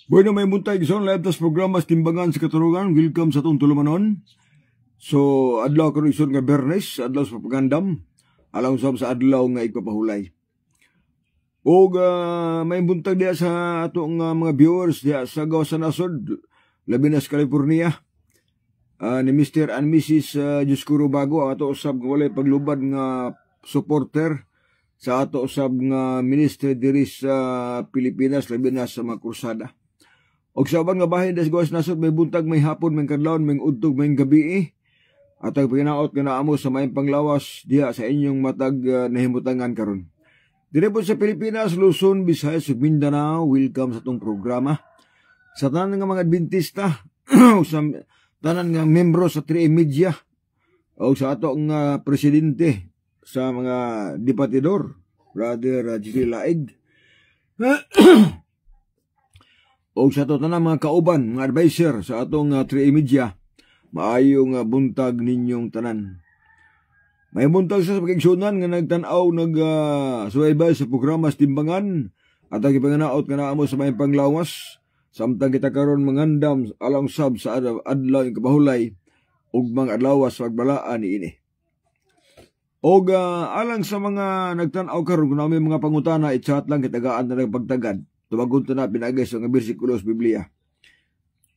Bueno, may buntay gison live tas programas timbangan sa katurungan. Welcome sa itong tulumanon. So, adlaw karon ison nga Bernes, adlaw sa pagandam, alang usab sa adlaw nga igpapahulay. O may buntag diya sa atong mga viewers diya sa gawas sa nasod, labi na sa California. Ni Mr. and Mrs. Juskuro Bago, ato usab nga walay paglubad nga supporter sa ato usab nga ministry diri sa Pilipinas, labi na sa mga krusada. Og sa ubang nga bahin des gawas nasod, may buntag, may hapon, may kadlawon, may udtog, may gabi at ang paginaot nga naamo sa may panglawas diha sa inyong matag nahimutangan karon. Dire po sa Pilipinas, Luzon, Visayas, ug Mindanao, welcome sa itong programa. Sa tanan nga mga Adventista, sa tanan nga membro sa 3M Media, o sa ato nga presidente sa mga debatidor, Brother Jerry Laig, o sa ato tanan mga kauban, mga advisor sa atong 3M Media, maayong buntag ninyong tanan. May buntag sa pagigsunan nga nagtanaw suwaybay sa programas timbangan at ang ipanganaot nga naamo sa may panglawas samtang kita karon mangandam alang sab sa adlaw ng kabahulay ug mga adlawas pagbalaan niini. Og alang sa mga nagtanaw karon kung may mga pangutana, i-chat lang kitagaan na nagpagtagad. Tubagon to na pinagay sa bersikulo sa Biblia.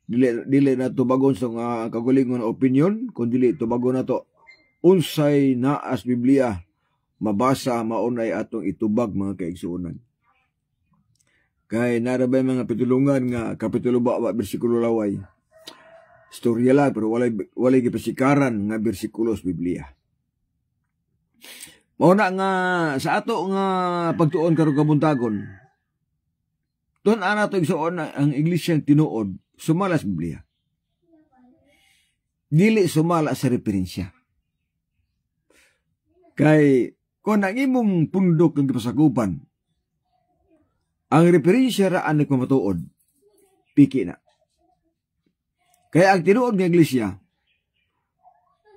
Dili na tubagon sa kagulingon opinion, kundi tubagon na to unsay naas Biblia mabasa maunay atong itubag mga kaigsuonan. Kay narabay mga pitulungan nga kapitulo ba bersikulo laway. Storya lang pero walay gipasikaran nga bersikulo sa Biblia. Mao na nga sa ato nga pagtuon karon kabuntagon. Tun ana to igsuon ang iglesia tinuod sumala sa Biblia. Dili sumala sa referensya. Kay kung ang imong pundok ng pasakupan, ang referensya raan ng pamatuod, piki na. Kaya ang tinuod ng iglesia,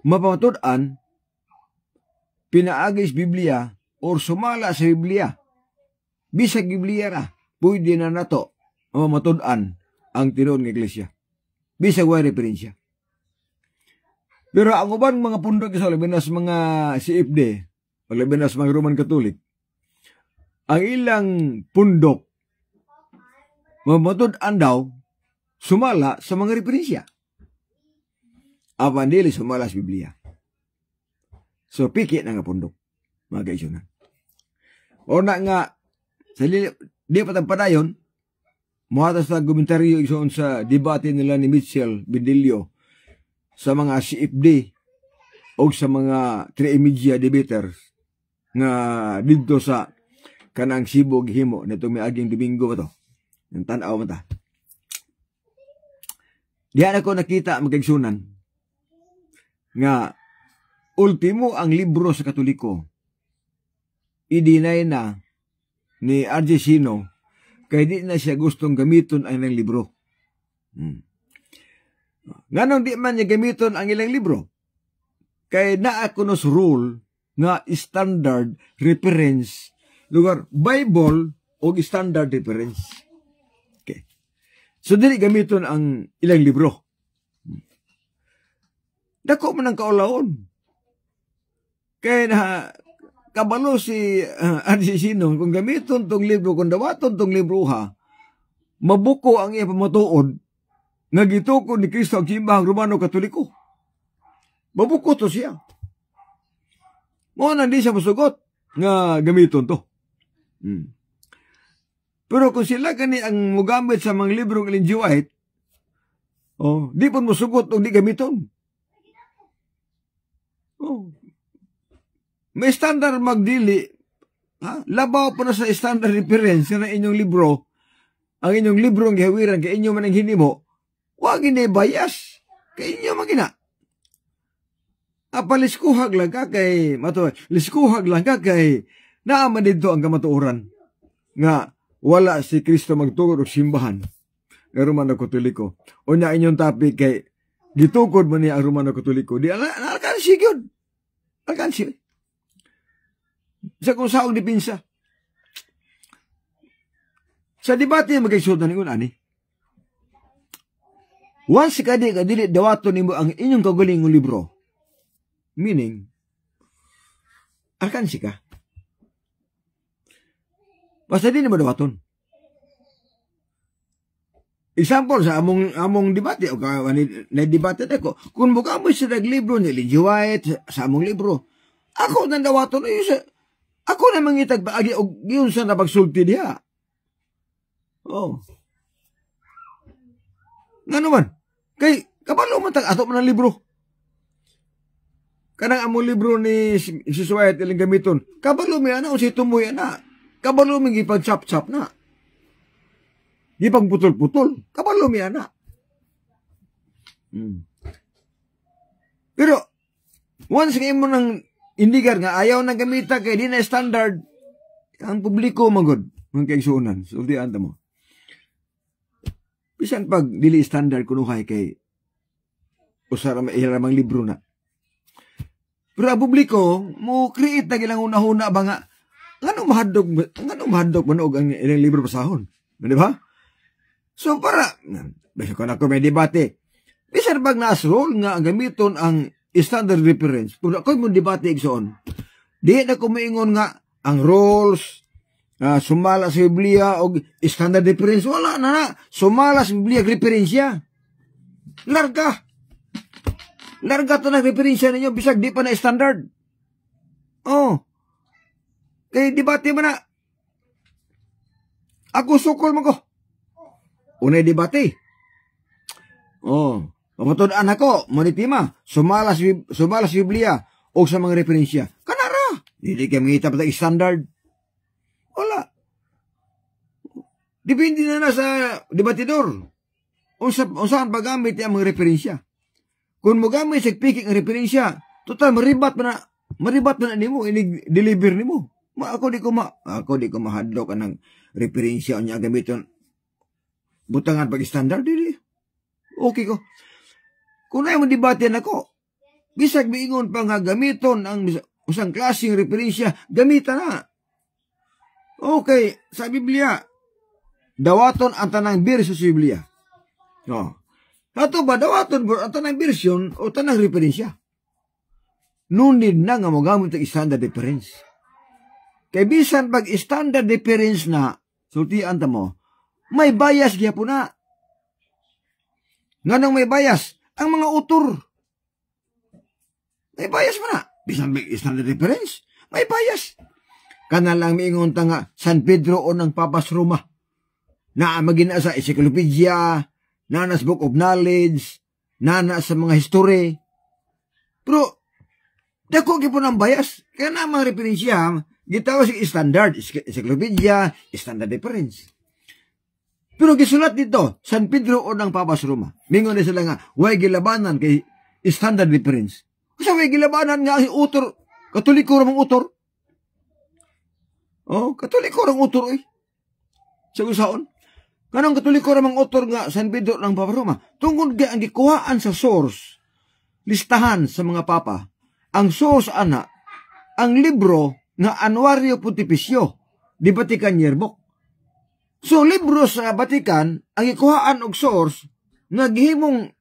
mapamatudan, pinaagis Biblia, or sumala sa Biblia. Bisag Biblia ra, pwede na nato mamatudan ang tinuod ng iglesia. Bisag way referensya. Pero ang uban mga pundok sa labi na sa mga CFD, labi na sa mga Roman Catholic, ang ilang pundok, mamatud-an daw, sumala sa mga referensya. Apan dili sumala sa Biblia. So, piki na nga pundok, mga kaisunan. O na nga, di patagpadayon, muhatas na komentaryo isoon sa debate nila ni Mitchell Bendilio sa mga CFD o sa mga 3M Media debaters nga dito sa kanang Cebu gihimo nitong miaging Domingo ba to. Yung tanaw mo ta. Diyan ako nakita magkaigsunan nga ultimo ang libro sa Katoliko i-deny na ni R.J. Sino kaya di na siya gustong gamiton ang ilang libro. Nganong di man niya gamiton ang ilang libro? Kaya naa kunos rule nga standard reference lugar Bible o standard reference. Okay. So dili gamiton ang ilang libro. Dako man ang kaulaon. Kaya na kabalo si Arsisino kung gamiton tong libro, kung dawaton tong libro ha, mabuko ang iya pamatuod nga gitukod ni Kristo ang simbahang Romano Katoliko. Mabuko to siya. Mo na di siya masugot nga gamiton to. Pero kung sila gani ang mugamit sa mga libro ng Ellen G. White, di po mo sugot o di gamiton. May standard magdili, labaw po na sa standard reference na inyong libro, ang inyong libro ang gihawiran, kay inyo man ang hinimo, wag bias, kay inyo magina. Liskuhag lang ka kay, liskuhag lang ka kay, naaman dito ang kamatuoran, nga wala si Kristo magtugod o simbahan, nga Romano Katoliko. O niya inyong topic kay, gitukod mo niya ang Romano Katoliko, di alkansi yun. Alkansi. Sa kung saong dipinsa. Sa debate yung magkaisultan ningon, ani. Once ka dili dawato nimo ang inyong kagaling ng libro. Meaning, alkansi ka. Basta di mo dawaton. Example, sa among debate, o na-debate ko, kung buka mo sa naglibro ni Ellen G. White, sa among libro, ako nang dawaton, ako na mangitag paagi, o yun sa napagsulti diha. Nga naman, kay, kabalo man ato man ang libro. Kanang among libro ni si White, ilang gamiton, kabalo mi ana, o si Tumoy ana, kabalo mi gipag-chap-chap na. Gipang putol-putol. Kabalo mi ana. Pero, once kayo mo nang indigar nga, ayaw nang gamita kay di na standard, ang publiko magod, mga kaigsuunan. So, di anta mo. Bisan pag dili standard kunuhay kay usara iharamang libro na. Pero ang publiko, mo create na gilang una-huna ba nga, nga mahadok manog ang ilang libro pasahon. Di ba? So, para, basta ko na may debate, bisan pag nasrol nga ang gamiton ang standard reference, kung ako mong debate igsoon, di na kumaingon nga ang rules, sumala sa Biblia o standard reference, wala na. Sumala sa Biblia referensya. Larga to na referensya ninyo, bisag di pa na standard. Kaya debate mo na. Ako sukol mo ko. Unay debate. Pamatudaan ako, manitima, sumalas Biblia o sa mga referensya. Kanara! Hindi ka mangita pa tayo standard. Wala. Depende na sa debatidor. Saan pagamit ang mga referensya. Kung mo gamit sa piking ang referensya, total, maribat na nimo, i-deliver nimo. Ako di ko mahadlok ang referensya o niya gamiton. Butangan pag-standard, dili. Okay ko. Kung na yung debate na ko, bisag miingon pa nga gamiton ang usang klaseng referensya, gamita na. Okay, sa Biblia, dawaton ang tanang bersyon sa Biblia. Ato ba, dawaton ba ang tanang bersyon o tanang referensya? Nunid na nga magamit ang standard reference. Kay bisan pag standard reference na, sultian ta mo, may bias giya po na. Nga nang may bias, ang mga utor. May bias mo na. Bisan may standard reference, may bias. Kana lang miingon ta nga, San Pedro o ng Papas Roma. Na magina sa encyclopedia, na sa Book of Knowledge, na sa mga history. Pero, dako gipon ang bias. Kaya na mga referensya, gitawa sa standard, encyclopedia, standard reference. Pero gisulat dito, San Pedro o ng Papas Roma. Mingon na sila nga, way gilabanan kay standard reference. Kasi way gilabanan nga ang utor, katoliko ramang utor. Katoliko ramang utor eh. Sa usaon. Kanang katoliko ramang utor nga San Pedro ng Papas Roma. Tungkol nga ang gikuhaan sa source, listahan sa mga papa, ang source ana, ang libro nga Anuario Pontificio, di Vatican Yearbook. So, libro sa Vatican, ang ikuhaan og source nga gihimong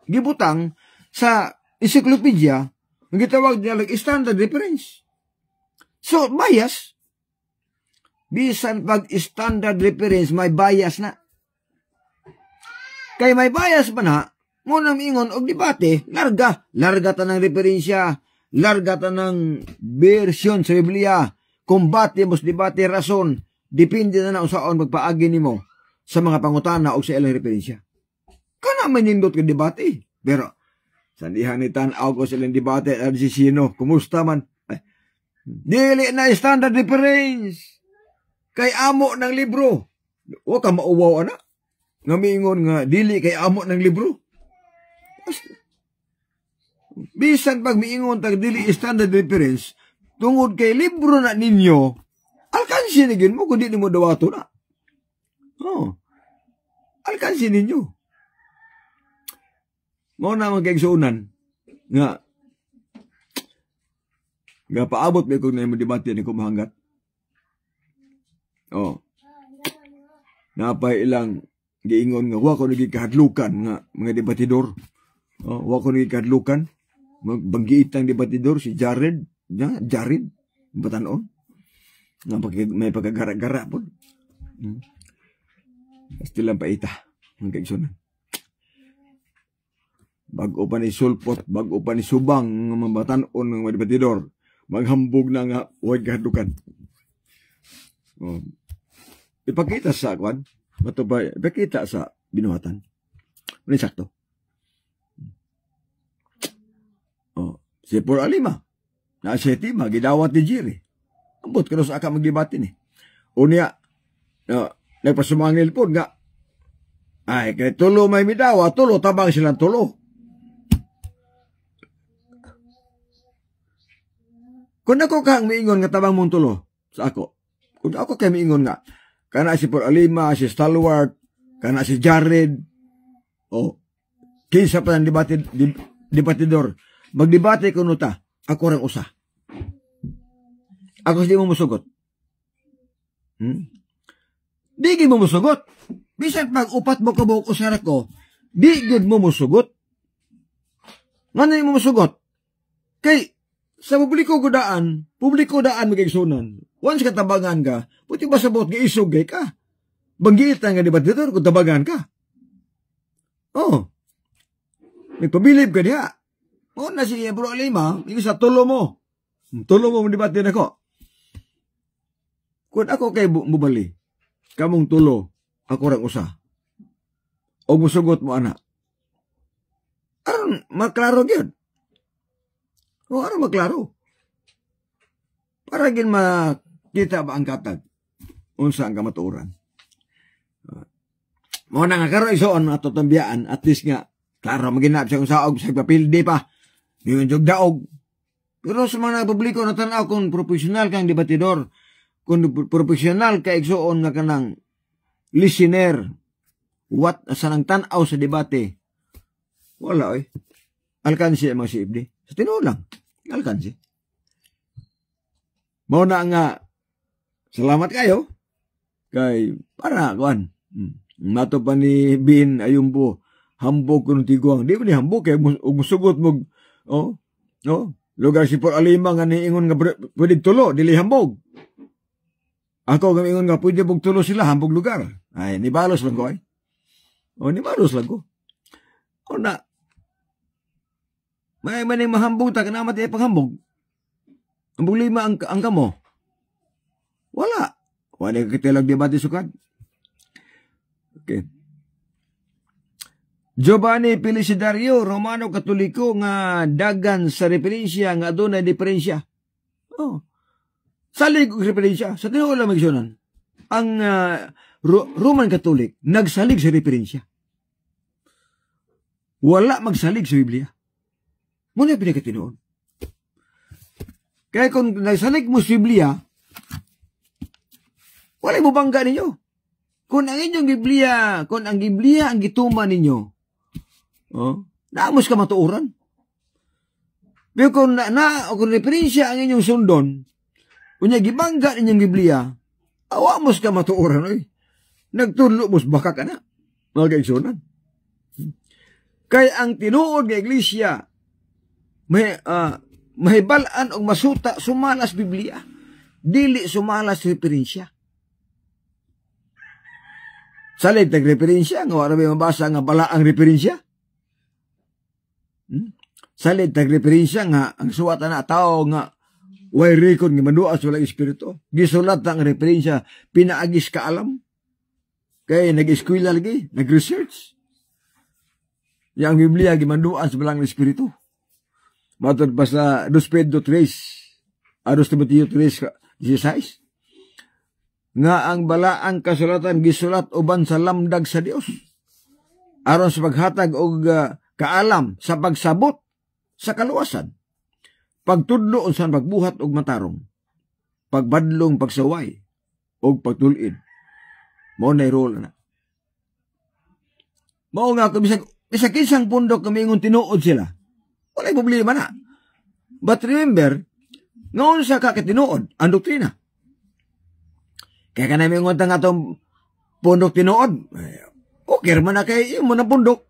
gibutang sa encyclopedia, ang gitawag niya standard reference. So, bias. Bisan pag standard reference, may bias na. Kay may bias pa na, muna miingon og debate, larga ta ng referensya, larga ta ng version sa Biblia, combate mos debate rason, depende na usaon magpaagi nimo sa mga pangutana o sa ilang referensya. Kana man nindot ka debate. Pero, sandihan ni tanaw ko silang debate at si sino, kumusta man? Dili na standard reference. Kay amo ng libro. O ka mauwaw, anak. Nga miingon nga, dili kay amo ng libro. Bisan pag miingon tag dili standard reference, tungod kay libro na ninyo, alkansi na mo kung di mo dawato na. Alkansi ninyo. Mao na magkaigsuunan nga paabot may kung na mo debate ni kumahanggat. Napay ilang giingon nga wa ko nagikahadlukan nga mga debatidor. Wa ko nagikahadlukan. Magbanggiit ang debatidor si Jared batanon. Nga may pagkagara-gara po. Basta lang paita. Ang kaigsunan. Bago pa ni sulpot, bago pa ni subang ng mga batanon ng mga debatidor. Maghambog na nga huwag kahadlukan. Ipakita sa kwan. Matubay, ipakita sa binuhatan. Ano sakto? Si Por Alima. Na si Tima, gidawat ni Jerry. Ambot ka sa aka maglibatin eh. Unya, nagpasumangil po nga. Ay, kaya tulo may midawa, tulo, tabang silang tulo. Kung ako kang miingon nga tabang mong tulo sa ako, kung ako kay miingon nga, kana si Por Alima, si Stalwart, kana si Jared, kinsa pa ng debatidor, magdebate ko nuta, ako rin usa. Ako hindi mo musugot. Di mo musugot. Bisan pag upat mo kabuk usara ko, di gud mo musugot. Ngano mo musugot? Kay, sa publiko daan magigsunan. Once katabangan ka, puti ba sabot nga isugay ka? Banggitan nga debatidor kung tabangan ka. Nagpabilib ka diha. Na si Bro Alima, yung sa tulo mo. Tulo mo debate na ko. Kung ako kay mubali, kamong tulo, ako rin usa. O musugot mo, anak. Aron, maklaro yun. Aron maklaro. Para gin makita ba ang katag? Unsa ang kamatuoran. Mo na nga karo isoon ato tambiyaan, at least nga, klaro maginap siya kung saog sa papildi pa. Yung daog. Pero sa mga publiko na tanaw kung profesional kang debatidor, kung profesional ka igsuon nga kanang listener, what sa nang tanaw sa debate, wala alkansi ang mga siibdi. Sa tinulang, alkansi. Mauna nga, salamat kayo. Kay, para, kuan, mato pa ni Bin, ayun po, hambog ko ng tiguang. Di ba ni hambog, kaya musugot mo, lugar si Por Alima nga niingon nga pwede tulo, dili hambog. Ako nga niingon nga pwede bog tulo sila, hambog lugar. Ay, nibalos lang ko ay. Nibalos lang ko. Na, may maning mahambog ta, kanamat ay panghambog. Hambog lima ang kamo. Wala. Wala katilag debate sukad. Okay. Giovanni Felicidario, Romano Katoliko nga dagan sa referensya nga adunay diferensya. Salig og referensya. Sa tinuod lang magsunan. Ang Roman Catholic nagsalig sa referensya. Wala magsalig sa Biblia. Muna pinakatinuod. Kaya kung nagsalig mo sa Biblia, wala mo bangga ninyo. Kung ang inyong Biblia, kung ang Biblia ang gituma ninyo, naamos ka matuoran. Pero kung kung referensya ang inyong sundon, kunya gibangga ninyong Biblia, awamos ka matuoran, nagtulo mos baka ka na, mga kaigsunan. Kaya ang tinuod ng iglesia, mahibalaan o masuta, sumalas Biblia, dili sumalas referensya. Salit nag-referensya, nga wala may mabasa nga bala ang referensya. Salit nag-referensya nga, ang suwatan na tao nga, Way record nga manuas walang espiritu. Gisulat ang referensya, pinaagis ka alam. Kaya nag-eskwela lagi, nag-research. Yang Biblia, gimanuas walang espiritu. Matod pa sa 2 Pedro 3, 2 Timoteo 3:16. Nga ang balaang kasulatan gisulat uban sa lamdag sa Dios. Aron sa paghatag og kaalam sa pagsabot sa kaluwasan. Pagtudlo unsan pagbuhat og matarong. Pagbadlong pagsaway og pagtulid. Mao nay role na. Mao nga kung bisag kinsang pundok kami ingon tinuod sila. Walay problema na. But remember, ngayon sa kakatinuod, ang doktrina. Kaya ka namin ngunta nga itong pundok tinuod. Okay man na kayo mo na pundok.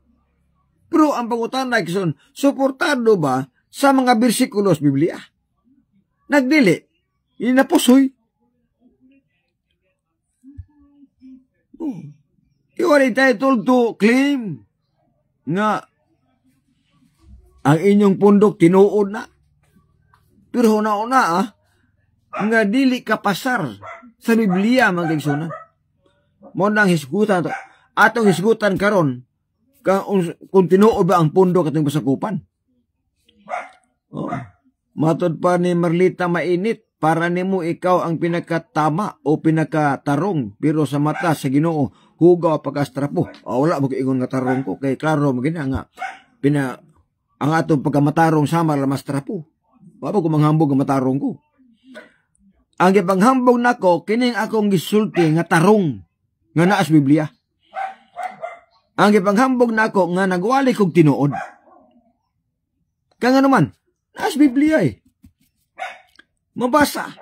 Pero ang pangutan na kison, suportado ba sa mga bersikulos Biblia? Nagdili. Inapusoy. You are entitled to claim nga ang inyong pundok tinuod na. Pero una-una nga dili kapasar sa Biblia mga kaigsunan. Mo nang hisgutan to. Atong hisgutan karon kung tinuod ba ang pundok atong pasakupan. Oh. Matod pa ni Marlita mainit para nimo ikaw ang pinakatama o pinakatarong pero sa mata sa Ginoo hugaw pagkastrapo. Wala mo ingon nga tarong ko kay klaro mo gina nga ang atong pagkamatarong sama la mas trapo. Wala ko manghambog ang matarong ko. Ang gipanghambog nako kining akong gisulti nga tarong nga naa sa Biblia. Ang gipanghambog nako nga nagwali kog tinuod. Kaya nga naman, naa sa Biblia eh. Mabasa.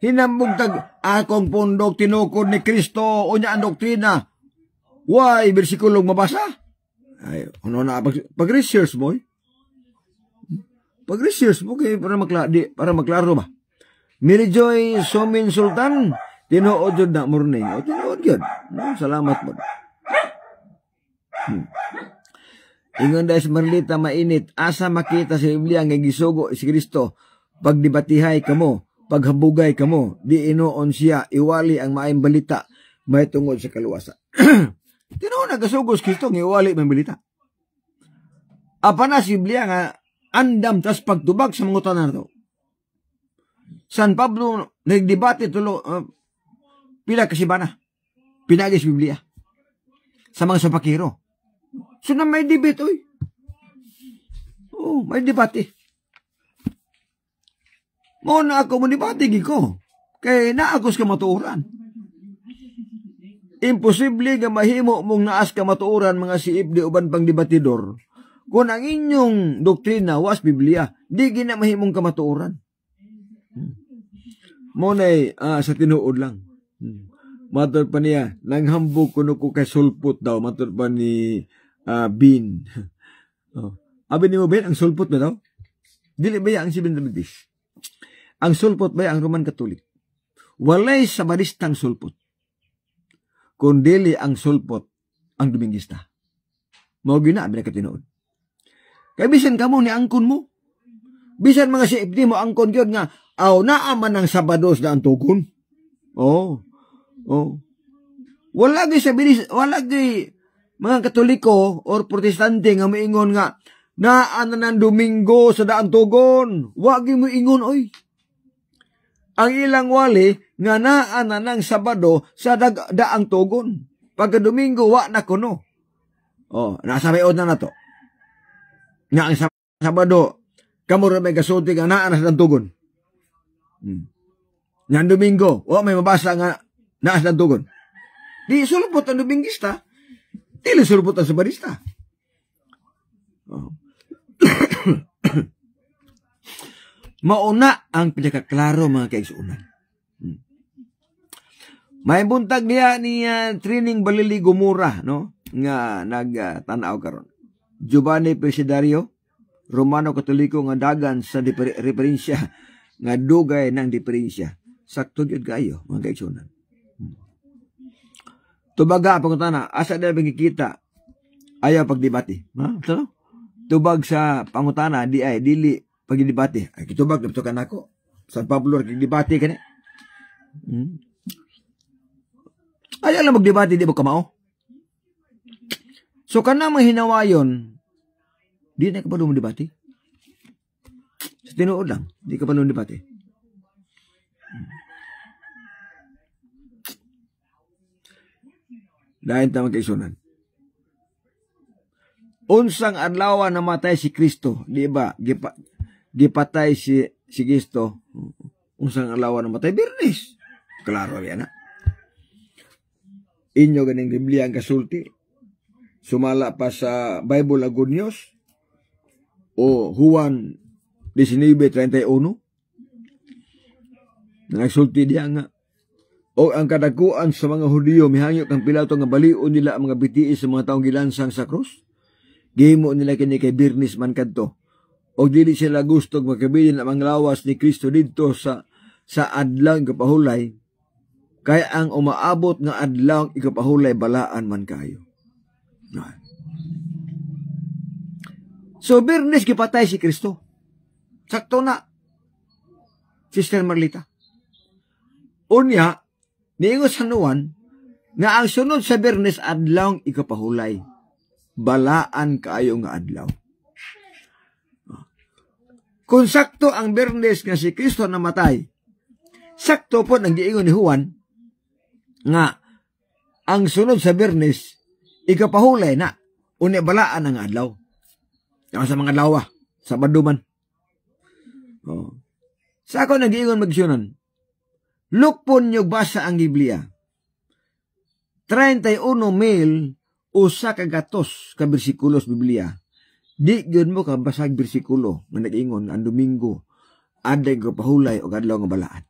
Hinambog tag akong pundok tinukod ni Kristo o niya ang doktrina. Why, bersikulong mabasa? Ay, ano na, pag-research mo eh. Pag-research mo kaya para maklaro ba? Mary Joy Somin Sultan, tinuod yun na morning. O, tinuod yun. No, salamat mo. Ingon dahil sa Marlita mainit, asa makita sa Biblia nga gisugo si Kristo, pagdibatihay kamo, paghabugay kamo, di inoon siya, iwali ang maayong balita, may tungod sa kaluwasan. Tinuod na kasugo si Kristo, nga iwali ang balita. Apa na si Biblia nga, andam tas pagtubag sa mga tanan na to. San Pablo, nagdebate tulo, pila kasi ba na? Pinagis Biblia. Sa mga sapakiro. So na may debate, oy. Oh, may debate. Mo na ako mo debate ko. Kaya naagos ka matuuran. Imposible nga mahimo mong naas ka matuuran mga siib di uban pang debatidor. Kung ang inyong doktrina was Biblia, di gina mahimong ka matuuran. Mo na sa tinuod lang. Matod pa niya, nanghambog kuno ko kay sulpot daw. Matod pa ni Bin. Abi ni mo, Ben, ang sulpot ba daw? Dili ba ang Seventh Adventist? Ang sulpot ba ang Roman Catholic? Walay sa baristang sulpot. Kung dili ang sulpot ang Dominguista. Mao gina abi ka tinuod. Kaya bisan kamo ni angkon mo. Bisan mga CFD mo angkon gyud nga aw naa man ang Sabados na antugon. Oh. Wala gyud mga Katoliko or Protestante nga moingon nga naa na ng Domingo sa daan tugon. Wa gyud mo ingon oy. Ang ilang wali nga naa na ng Sabado sa daang tugon. Pagka Domingo wa na kuno. Oh, nasa mayod na to. Nga ang Sabado, kamo rin may gasulti nga naa na sa tugon. Nga ang Domingo, may mabasa nga naa sa tugon. Di sulpot ang Dominguista, di sulpot ang Sabadista. Oh. Mauna ang pinakaklaro mga kaigsuunan. May buntag niya ni Training Balili Gomora, no? Nga nagtanaw karon. Giovanni Presidario, Romano Katoliko nga dagan sa referensya nga dugay ng diferensya. Sakto gyud kayo mga kaigsuunan. Tubaga pangutana, asa na kita ayaw pagdebate. Ha? So, tubag sa pangutana di ay dili pagdibati. Ay kitubag naptukan ako. San Pablo nagdibati kani. Ay alam magdibati di mo kamao. So kana mahinawayon di na ka pa dibati. Sa tinuod lang, di ka pa dibati. Dahil tamang kaisunan. Unsang adlaw namatay si Kristo, di ba? Gipatay si Kristo. Unsang adlaw namatay Birnis. Klaro yan na. Inyo ganing Biblia ang kasulti. Sumala pa sa Bible Agonios o Juan 19:31. Nagsulti diya nga. O ang kadakuan sa mga Hudiyo mihangyo kang Pilato nga balion nila ang mga bitiis sa mga taong gilansang sa krus. Gihimo nila kini kay Birnis man kadto. O dili sila gusto magkabilin ang lawas ni Kristo didto sa adlaw ikapahulay. Kaya ang umaabot nga adlaw ikapahulay balaan man kayo. So Birnis gipatay si Kristo. Sakto na. Sister Marlita. Unya, niingon sa Juan, nga ang sunod sa Birnis adlaw ikapahulay. Balaan kaayo nga adlaw. Kung sakto ang Birnis nga si Kristo namatay, sakto po nang giingon ni Juan, nga ang sunod sa Birnis, ikapahulay na, unya balaan ang adlaw. Yung sa mga adlaw, Sabado man. Sa ako nang giingon magsunan, lukpon nyo basa ang Biblia. 31,000 usa ka gatos ka bersikulos Biblia. Di gyud mo ka basag bersikulo nga nag-ingon ang Domingo aday ko pahulay og adlaw nga balaan.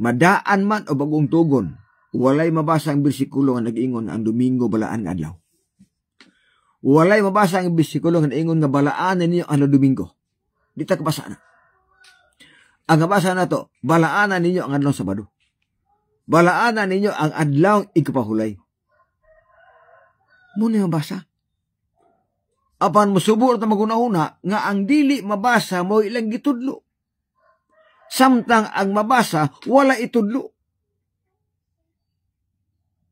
Madaan man o bagong tugon, walay mabasa ang bersikulo nga nag-ingon ang Domingo balaan nga adlaw. Walay mabasa ang bersikulo nga nag-ingon nga balaan ninyo ang Domingo. Di ta kabasa na. Ang nabasa na to, balaanan ninyo ang adlaw Sabado. Balaanan ninyo ang adlaw ikapahulay. Muna mabasa. Apan musubor na magunahuna nga ang dili mabasa mo ilang gitudlo. Samtang ang mabasa, wala itudlo.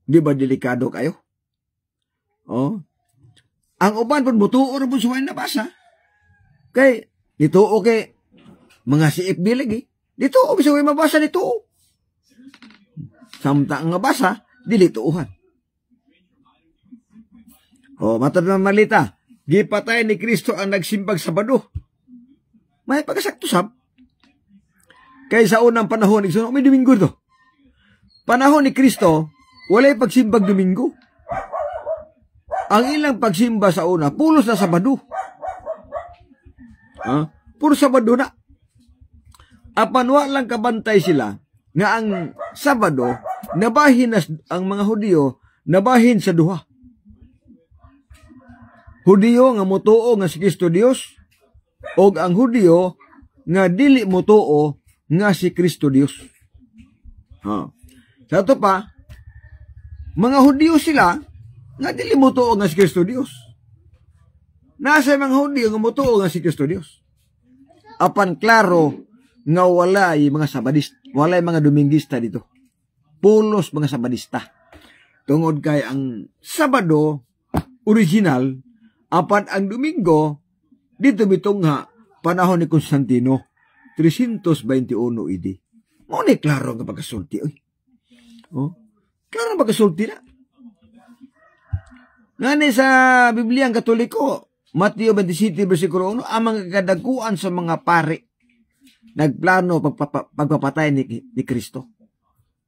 Di ba delikado kayo? Oh. Ang uban pun butuo na po suway nabasa. Kay, dituo kay mga siip bilig Dito, bisa ko mabasa dito. Samtang nga basa, dili tuuhan. Matod na malita, gipatay ni Kristo ang nagsimbag Sabado. May pagkasakto sab. Kaya sa unang panahon, may Domingo to. Panahon ni Kristo, walay pagsimbag Domingo. Ang ilang pagsimba sa una, pulos na Sabado. Puro Sabado na. Apan walang kabantay sila nga ang Sabado nabahin ang mga Hudiyo nabahin sa duha. Hudiyo nga motuo nga si Kristo Dios og ang Hudiyo nga dili motuo nga si Kristo Dios. Sa ito pa, mga Hudiyo sila nga dili motuo nga si Kristo Dios. Nasa mga Hudiyo nga motuo nga si Kristo Dios. Apan klaro nga walay mga Sabadista, walay mga Domingista dito. Pulos mga Sabadista. Tungod kay ang Sabado original, apan ang Domingo dito bitungha panahon ni Constantino 321 AD. Mo ni klaro nga pagkasulti oy. Klaro pagkasulti na. Ngani sa Biblia ang Katoliko, Mateo 27 versikulo 1, ang mga kadaguan sa mga pari nagplano pagpapatay ni Kristo.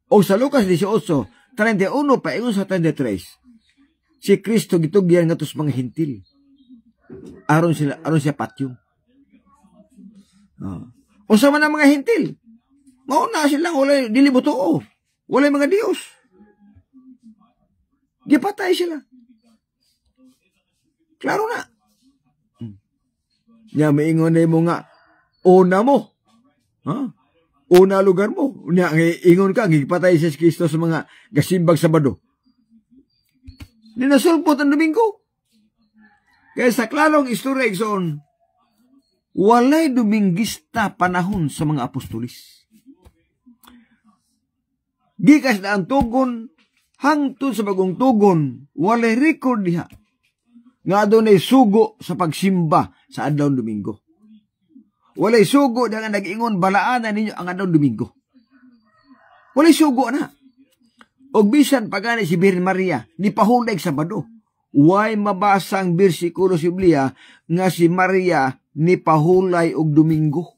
O sa Lucas 18:31 paingon sa 33, si Kristo gitugyan ngatos mga hintil. Aron siya patyong. O sa man ang mga hintil, mauna sila wala dili butuo. Wala mga Dios. Gipatay sila. Klaro na. Nya maingon na mo nga una mo. Una lugar mo. Nya ingon ka gipatay si Kristo sa mga gasimbag Sabado. Ninasulpot ang Domingo. Kaya sa klarong istorya igsoon walay Dominguista panahon sa mga apostolis. Gikas na ang tugon, hangtod sa bagong tugon, walay record diha nga adunay sugo sa pagsimba sa adlaw Domingo. Walay sugo nga nag-ingon balaanan ninyo ang adlaw Domingo. Walay sugo na. Og bisan pagani si Birhen Maria ni pahulay Sabado. Way mabasang bersikulo sa Biblia nga si Maria ni pahulay og Domingo.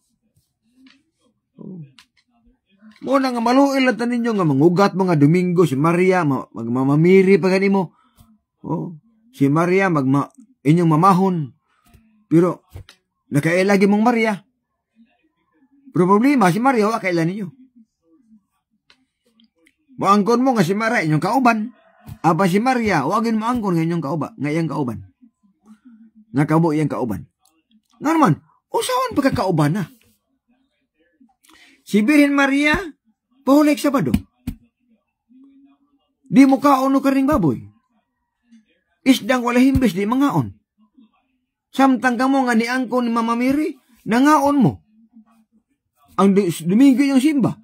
Mo na nga maluil lang ninyo nga mangugat mga Domingo si Maria magmamamiri pa ganimo. Si Maria inyong mamahon. Pero nakailagi mong Maria. Pero problema si Maria wa kailan ninyo. Maangkon mo nga si Maria inyong kauban. Apa si Maria wagin maangkon nga inyong iyang kauban. Nga kamo iyang kauban. Nga naman, usawan pagkakauban na. Si Birhen Maria pahulay Sabado. Di mo kaon o karing baboy. Isdang wala himbis di mangaon. Samtang kamo nga niangkon ni Mama Mary, nangaon mo. Ang Domingo yung simba.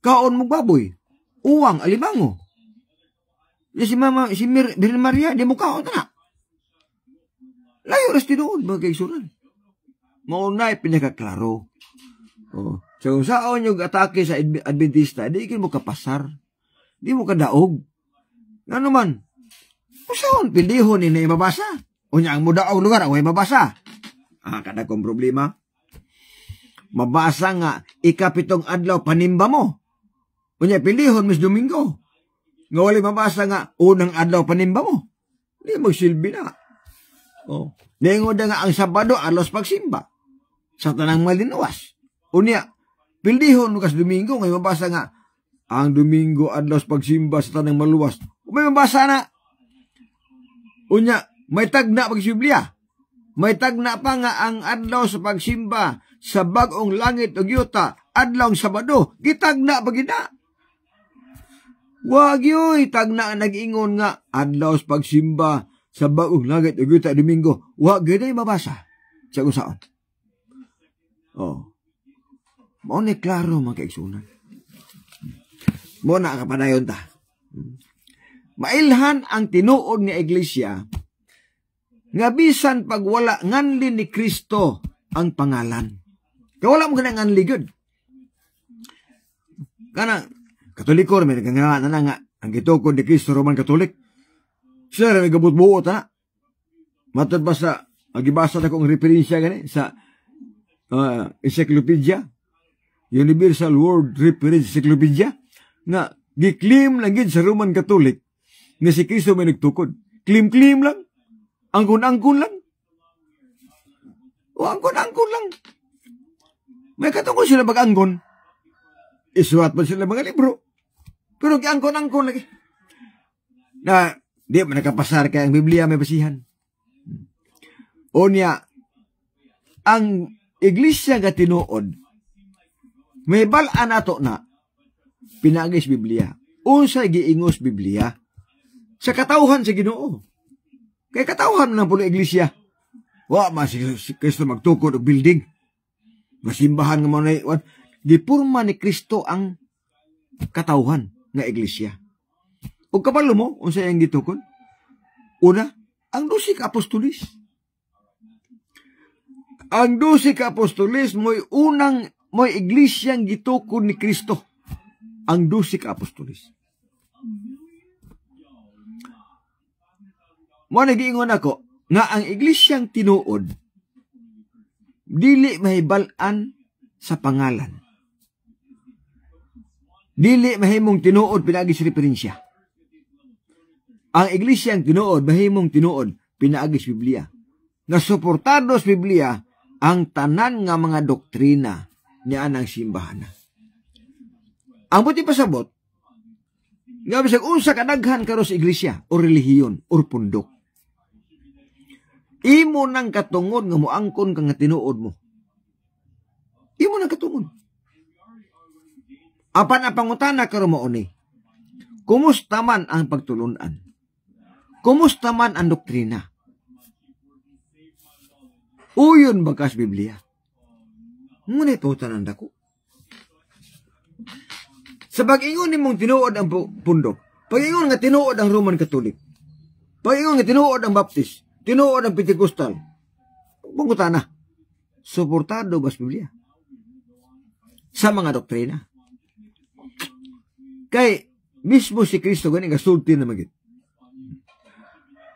Kaon mo baboy. Uwang, alimango. Si Birhen Maria, di mo kaon na. Layo ras tinuod, mga kaigsunan. Maunay pinakaklaro. So kung saan yung atake sa Adventista, di mo kapasar. Di mo kadaog. Nga naman, kung saan pindihon ni na mabasa. O niya ang mudaog lugar, away mabasa. Kada kong problema. Mabasa nga, ikapitong adlaw panimba mo. O niya pindihon, Miss Domingo. Nga wali mabasa nga, unang adlaw panimba mo. Di magsilbi na. Ningon nga ang Sabado, alos pagsimba. Sa tanang malinwas. O niya, pindihon kas Domingo, ngayon mabasa nga, ang Domingo adlaw pagsimba sa tanang maluwas. O may mabasa na. Unya, may tagna pag Biblia. May tagna pa nga ang adlaw sa pagsimba sa bagong langit o yuta, adlaw Sabado, gitagna pa gina. Wag yoy, tagna nag-ingon nga, adlaw sa pagsimba sa bagong langit o yuta, Domingo. Wag yun ay mabasa. Sa kung saan. Mo ni klaro mga kaigsunan. Mo na kapadayon ta. Mailhan ang tinuod nga iglesia nga bisan pag wala nganli ni Kristo ang pangalan. Kawala mo ganang nganli gud. Kana Katoliko may nagangalan na nga ang gitukod ni Kristo Roman Katolik. Sila may gabut-buot na. Matod ba sa agibasa na kong referensya gani sa encyclopedia, Universal World Reference Encyclopedia, nga giklim lang gid sa Roman Catholic nga si Kristo may nagtukod. Klim-klim lang. Angkon-angkon lang. O angkon-angkon lang. May katungkol sila mag-angkon. Isuat pa sila mga libro. Pero angkon-angkon lagi. Na di man nakapasar kaya ang Biblia may basihan. O niya, ang iglesia nga tinuod, may balaan nato na pinagis Biblia. Unsay giingos Biblia sa katawhan sa Ginoo. Kay katawhan ng pulo iglesia. Wa man si Kristo magtukod og building. Masimbahan nga man gipurma ni Kristo ang katawhan nga iglesia. Ug kabalo mo unsay ang gitukod? Una, ang 12 ka apostolis. Ang 12 ka apostolis mo'y iglesyang gitukod ni Kristo. Ang 12 ka apostolis. Mo nagiingon ako nga ang iglesyang tinuod dili mahibalan sa pangalan. Dili mahimong tinuod pinagis referensya. Ang iglesyang tinuod mahimong tinuod pinaagis Biblia. Nga suportado sa Biblia ang tanan nga mga doktrina niya ng simbahan. Ang buti pasabot, nga bisag unsa kadaghan karo sa iglesia o relihiyon o pundok. Imo nang katungod nga moangkon ka nga tinuod mo. Imo nang katungod. Apan ang pangutana karo mo ni. Kumusta man ang pagtulunan? Kumusta man ang doktrina? Uyon bakas Biblia. Ngunit po tanan dako. Sa pag-ingon nimong tinuod ang pundok, pag-ingon nga tinuod ang Roman Catholic, pag-ingon nga tinuod ang Baptist, tinuod ang Pentecostal, bungutan na. Suportado ba sa Biblia? Sa mga doktrina. Kay mismo si Kristo gani gasulti na magit.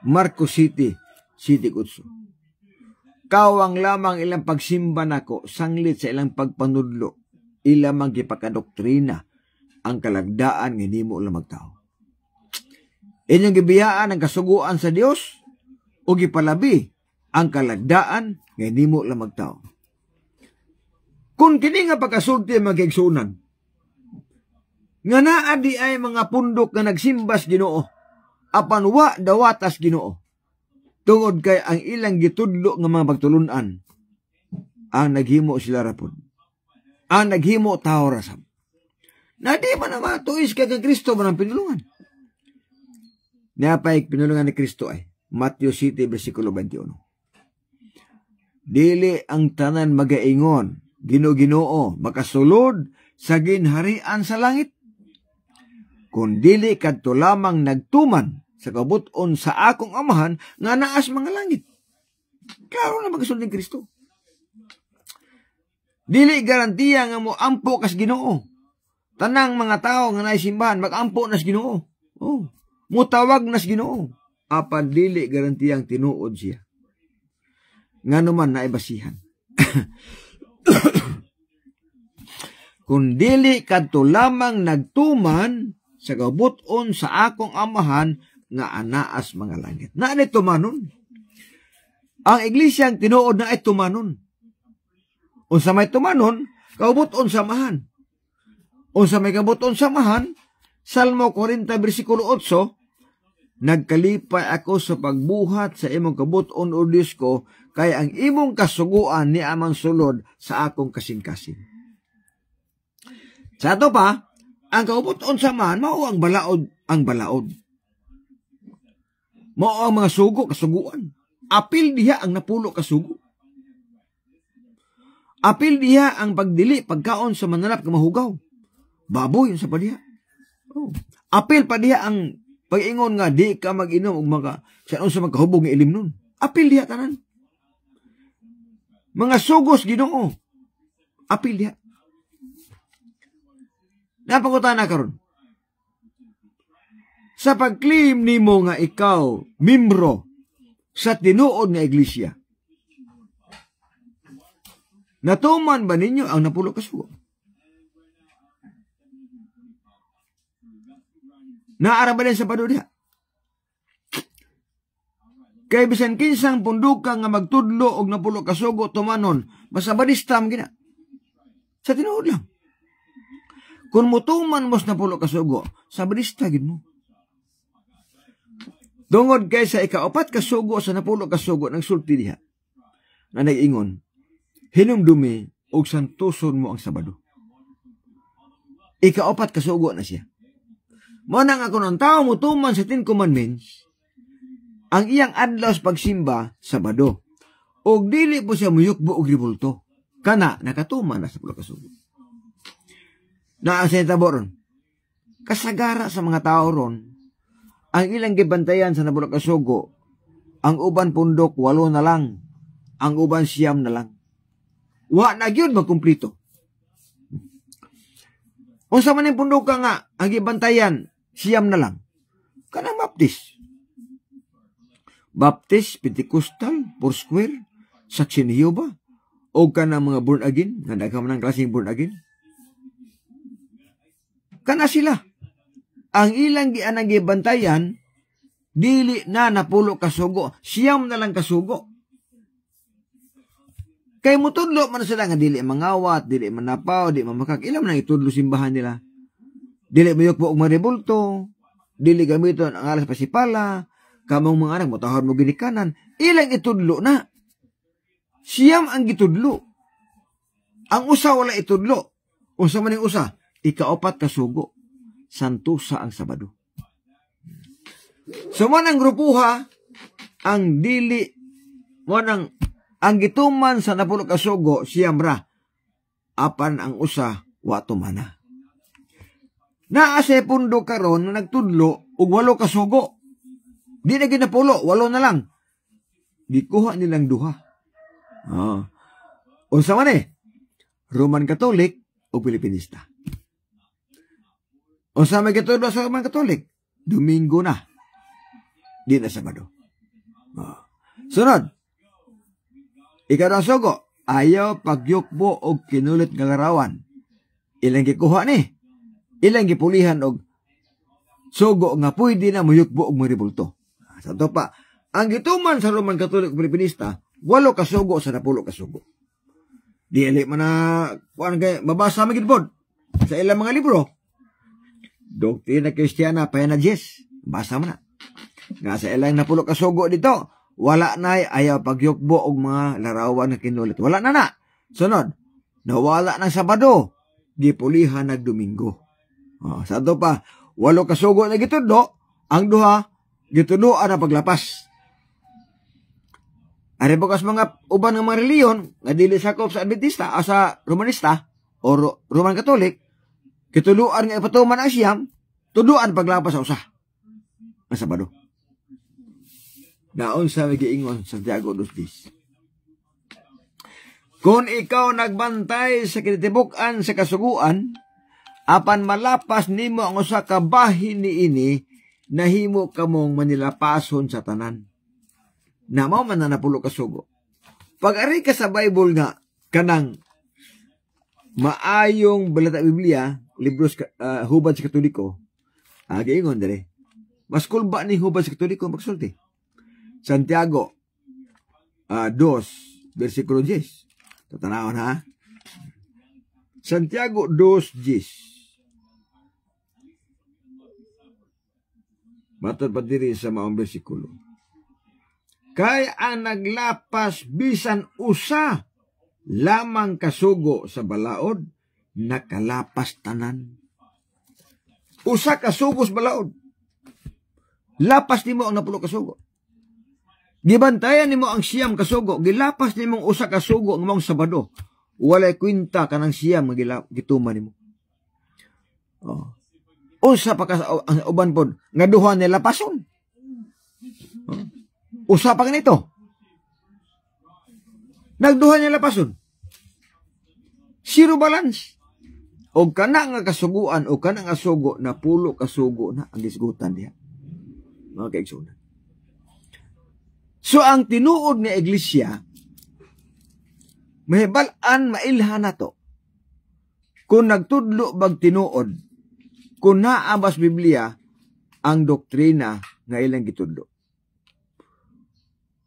Marcos City, City Kutso. Kawang lamang ilang pagsimba nako, sanglit sa ilang pagpanudlo, ilang magipakadoktrina ang kalagdaan nga nimo lang magtao. Inyong gibiyaan ang kasuguan sa Dios o gipalabi ang kalagdaan nga nimo lang magtao. Kung kini nga pagkasulti magigsunan, nga naa di ay mga pundok nga nagsimbas Ginoo, apan wa dawatas Ginoo. Tungod kay ang ilang gitudlo nga mga pagtulunan ang naghimo sila rapod. Ang naghimo tao rasam. Na di man na matuis kay Kristo man ang pinulungan. Napay pinulungan ni Kristo ay Matthew City, versikulo 21. Dili ang tanan magaingon, Ginoo, makasulod sa ginharian sa langit. Kung dili kadto lamang nagtuman sa kabuton sa akong amahan nga naas mga langit. Klaro na magasulod ni Kristo. Dili garantiya nga mo ampo kas Ginoo. Tanang mga tao nga naisimbahan magampo nas Ginoo. Oh, mutawag nas Ginoo. Apan dili garantiyang tinuod siya. Ngano man naibasihan. Kung dili kadto lamang nagtuman sa kabuton sa akong amahan nga anaas mga langit. Na ni tumanon. Ang iglesia ang tinuod na ay tumanon. Unsa may tumanon, kabuton samahan. Unsa may kabuton samahan, Salmo 40 versikulo 8, nagkalipay ako sa pagbuhat sa imong kabuton o Diyos ko, kaya ang imong kasuguan ni amang sulod sa akong kasing-kasing. Sa ato pa, ang kabuton samahan, mao ang balaod. Mao ang mga sugo, kasuguan. Apil diha ang napulo kasugo. Apil diha ang pagdili, pagkaon sa mananap ka mahugaw. Baboy sa padiha. Oh. Apil pa diha ang pag-ingon nga, di ka mag-inom o siya sa magkahubog ng ilim nun. Apil diha tanan. Mga sugos Ginoo. Apil diha. Napakutan na karon. Sa pag-claim nimo nga ikaw, membro sa tinuod nga iglesia, natuman ba ninyo ang napulo kasugo? Naara ba din sa pado diha? Kay bisan kinsang punduka nga magtudlo og napulo kasugo tumanon, basta badistam gina. Sa tinuod lang. Kung mutuman mos napulo kasugo, sa badista gid mo. Dungod kay sa ika-4 kasugo sa napulo kasugo nagsulti diha. Na nag-ingon, hinumdumi og santuson mo ang Sabado. Ika-4 kasugo na siya. Mo nang ako ng tao mutuman sa 10 commandments, ang iyang adlaw sa pagsimba Sabado. Og dili po siya muyukbo og ribulto. Kana nakatuman na sa pulo kasugo. Naa sa taboron. Kasagara sa mga tao ron, ang ilang gibantayan sa napulo kasugo, ang uban pundok 8 na lang, ang uban 9 na lang. Wa na gyud magkumplito. Unsa man ning pundok ka nga ang gibantayan 9 na lang. Kanang Baptist, Pentecostal, Foursquare, Saksi ni Jehova, o kanang mga born again, nga daghang man ang klaseng born again. Kana sila. Ang ilang gianang gibantayan, dili na napulo kasugo, 9 na lang kasugo. Kay mutudlo man sila nga dili mangawat, dili manapaw, dili mamakak, ilang man itudlo simbahan nila. Dili mayukbo og maribulto, dili gamiton ang alas pasipala, kamong mga anak motahod mo ginikanan, ilang itudlo na. 9 ang gitudlo. Ang usa wala itudlo. Unsa man ning usa? Ika-4 kasugo. Santusa ang Sabado. So, manang grupuha, ang dili, manang ang gituman sa 10 ka sugo siyam ra, apan ang usa wa tumana. Naa sa pundo karon na nagtudlo og 8 ka sugo. Di na ginapulo, 8 na lang. Gikuha nilang duha. Unsa man Roman Catholic o Pilipinista. Unsa may gitudlo sa Roman Catholic? Domingo na. Di na Sabado. Sunod. Ikaw ang sugo, ayaw pagyukbo og kinulit nga larawan. Ilang gikuha ni? Ilang gipulihan og sugo nga pwede na muyukbo og maribulto. Sa to pa, ang gituman sa Roman Catholic Pilipinista, 8 ka sugo sa 10 ka sugo. Dili man na mabasa magid pod sa ilang mga libro. Doktrina Kristiyana paya na 10. Basa man na. Nga sa ilang 10 ka sugo dito, wala na ayaw pagyukbo og mga larawan nga kinulit. Wala na. Sunod, nawala ng Sabado, gipulihan nag Domingo. Sa to pa, 8 ka sugo na gitudlo, ang duha gituduan na paglapas. Ari bukas mga uban ng mga reliyon nga dili sakop sa Adventista o sa Romanista o Roman Catholic, kituluan nga ipatuman ang siyam, tuduan paglapas sa usa. Ang Sabado. Daon sa magiingon Santiago 2:10. Kung ikaw nagbantay sa kinatibuk-an sa kasuguan, apan malapas nimo ang usa ka bahin niini, nahimo kamong manilapason sa tanan. Namaw man na 10 ka sugo. Pag-ari ka sa Bible nga, kanang maayong balata Biblia, libros hubad sa Katoliko, giingon dere. Mas kulba ni hubad sa Katoliko magsulti. Santiago 2, versikulo 10. Tatanawon ha. Santiago 2:10. Matod pa diri sa maong bersikulo. Kay ang naglapas bisan usa lamang kasugo sa balaod, nakalapas tanan. Usa kasugo sa balaod. Lapas nimo ang 10 kasugo. Gibantayan nimo ang siyam kasugo, gilapas nimo ang usa kasugo ng mong Sabado. Walay kwenta kanang siyam nga gituman nimo. Usa pa ka ang uban pod nga duha nila pason. Usa pa ganito. Nagduha nila pason. Zero balance. O kana nga kasuguan o kana nga sugo na 10 kasugo na ang gisgutan diha. Mga kaigsunan. So ang tinuod nga iglesia, mahibalan mailhan nato. Kung nagtudlo bag tinuod, kung naabas Biblia ang doktrina nga ilang gitudlo.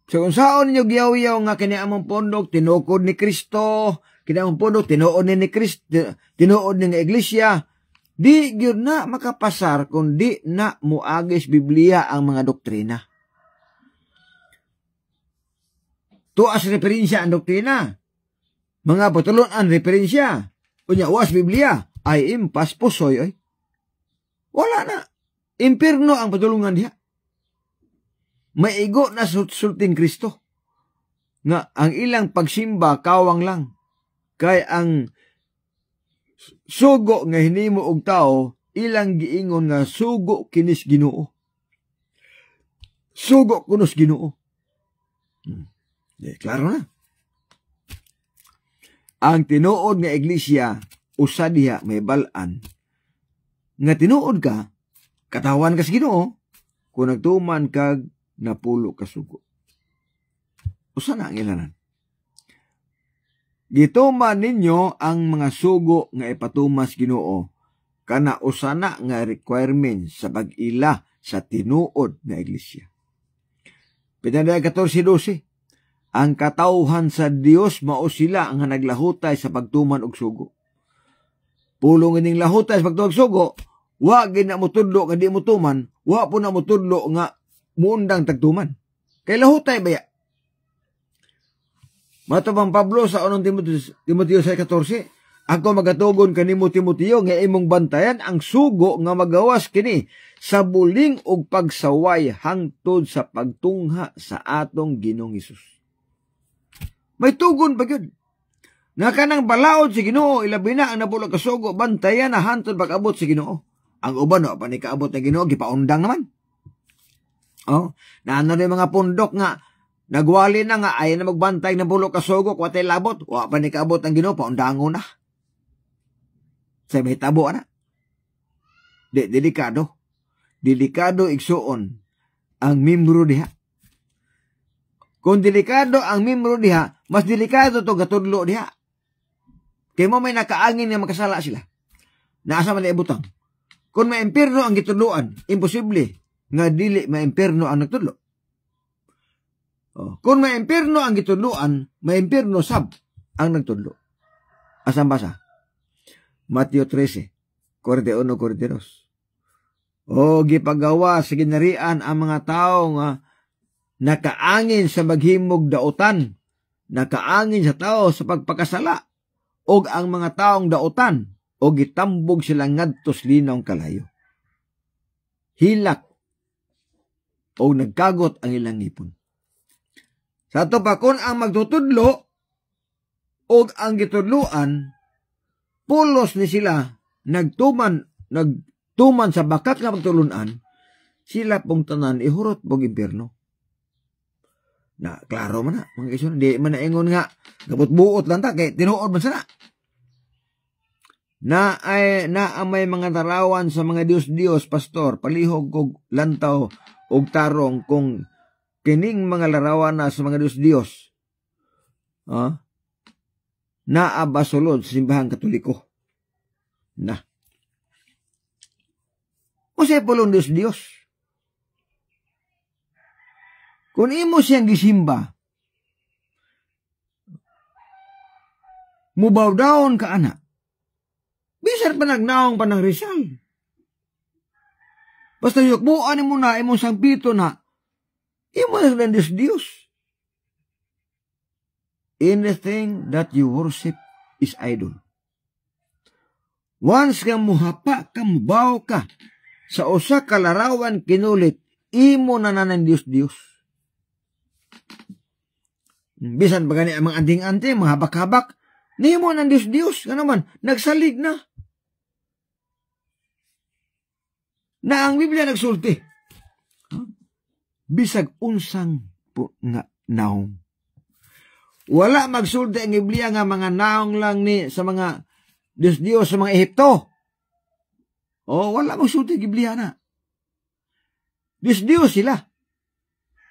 So kung saan ninyo giyaw-yaw nga kiniamong pondok, tinukod ni Kristo, kiniamong pondok, tinuod ni Kristo, tinuod ni nga iglesia, di gyud na makapasar kung di na muagis Biblia ang mga doktrina. Tuas referensya ang doktrina. Mga patulon ang referensya. Unya, was Biblia, ay impas pusoy, ay. Wala na. Impirno ang patulungan diha. Maigo na sulting Kristo. Nga ang ilang pagsimba kawang lang. Kay ang sugo nga hinimo og tao, ilang giingon nga sugo kinis Ginoo. Sugo kunos Ginoo. Klaro na. Ang tinuod nga iglesia, usa diha may balaan. Nga tinuod ka, katawan ka sa Ginoo, kung nagtuman kag napulo kasugo. Usa na ang ilanan. Gituman ninyo ang mga sugo nga ipatumas Ginoo, kana usa na nga requirement sa pag-ila sa tinuod nga iglesia. Pinanday 14:12. Ang katawhan sa Dios mao sila ang naglahutay sa pagtuman og sugo. Pulong ining lahutay sa pagtuman og sugo, wa gid na motudlo nga di motuman, wa po na motudlo nga muundang tagtuman. Kay lahutay baya. Matubang Pablo sa 1 Timoteo 6:14, ako magatugon kanimo Timoteo nga imong bantayan ang sugo nga magawas kini sa buling og pagsaway hangtod sa pagtungha sa atong Ginoong Hesus. May tugon pa yun. Nga kanang balaod si Ginoo, ilabi na ang napulo kasugo, bantayan na hantod pag-abot si Ginoo. Ang uban, no, panikaabot na Ginoo, gipaundang naman. Oh, na ano rin mga pundok nga, nagwali na nga, ay na magbantay ng pulo kasugo, kwatay labot, wa panikaabot ang Ginoo, paundango na. Sa may tabo na. Delikado. Delikado igsuon ang membro diha. Kung delikado ang membro diha, mas delikado to gatudlo diha. Kaya mo may nakaangin nga makasala sila. Naasa man ibutang. Kung may impierno ang gitudloan, imposible nga dili may impierno ang nagtudlo. Kung may impierno ang gitudloan, may impierno sab ang nagtudlo. Asam basa? Mateo 13, 41-42. Gipagawa sa ginarian ang mga tao nga nakaangin sa maghimog dautan, nakaangin sa tao sa pagpakasala, og ang mga taong dautan, o gitambog sila ngadtos linawng kalayo. Hilak, o nagkagot ang ilang ngipon. Sa ato pa, kung ang magtutudlo, og ang gitudluan, pulos ni sila, nagtuman sa bakat nga pagtulunan, sila pong tanan ihurot pong impierno. Na, klaro man na, mga kaisun, di man naingon nga, gabot-buot lang ta, kaya tinuod man sana. Na may mga tarawan sa mga Diyos-Diyos, pastor, palihog kog lantaw, og tarong, kung kining mga larawan na sa mga Diyos-Diyos, na abasulod sa simbahang katoliko. Na. O siya pulong Diyos-Diyos. Kung imo siyang gisimba, mubaw daon ka anak, bisar pa nagnaong pa ng Rizal. Basta yukbuan mo na, imong sangpito na, imo na ng Diyos-Diyos. Anything that you worship is idol. Once kang muhapa, kamubaw ka, sa usa ka larawan kinulit, imo na ng Diyos-Diyos. Bisan pa gani ang mga anting-anting, mga habak-habak, nimo ng Diyos-Diyos, nga naman, nagsalig na. Na ang Biblia nagsulti. Bisag unsang po nga naong. Wala magsulti ang Biblia nga mga naong lang ni sa mga Diyos-Diyos sa mga Ehipto. Wala magsulti ang Biblia na. Diyos-Diyos sila.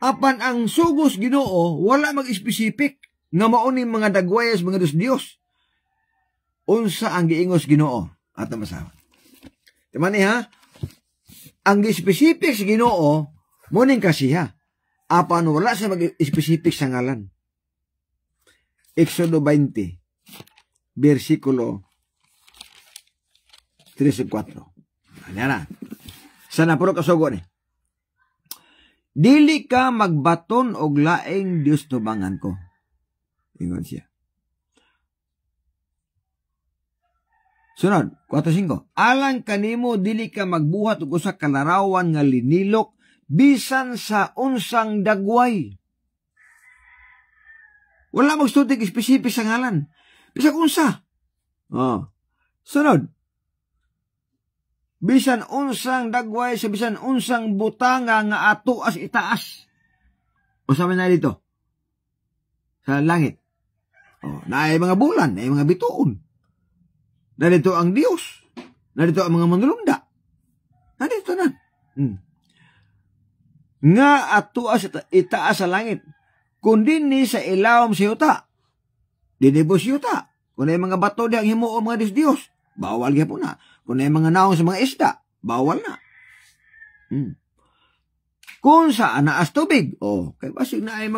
Apan ang sugos Ginoo, wala mag-specific nga mauni mga dagwayas mga Diyos-Diyos. Unsa ang giingos Ginoo? Ato masawan. Timani ha? Ang specific sa Ginoo, muning kasiya. Apan wala sa mag-specific sa ngalan. Exodo 20, versikulo 3-4. Ano na? Sana puro kasugo ni. Dili ka magbaton og laing Dios tubangan ko. Ingon siya. Sunod, 4-5. Alang kanimo dili ka magbuhat og usa ka larawan nga linilok bisan sa unsang dagway. Wala magstudig specific sa ngalan. Bisan unsa. Sunod. Bisan unsang dagway sa bisan unsang butanga nga ato as itaas. O sa na dito? Sa langit. Naay mga bulan, naay mga bituon. Narito ang Diyos. Narito ang mga manulunda. Narito na. Nga ato as itaas sa langit. Kundi ni sa ilawom si yuta. Dinibos yuta. Kung ay mga bato di ang himuo mga Diyos, bawal kaya po na. Kung ay mga naong sa mga isda, bawal na. Kung saan naas tubig, kay basig na ay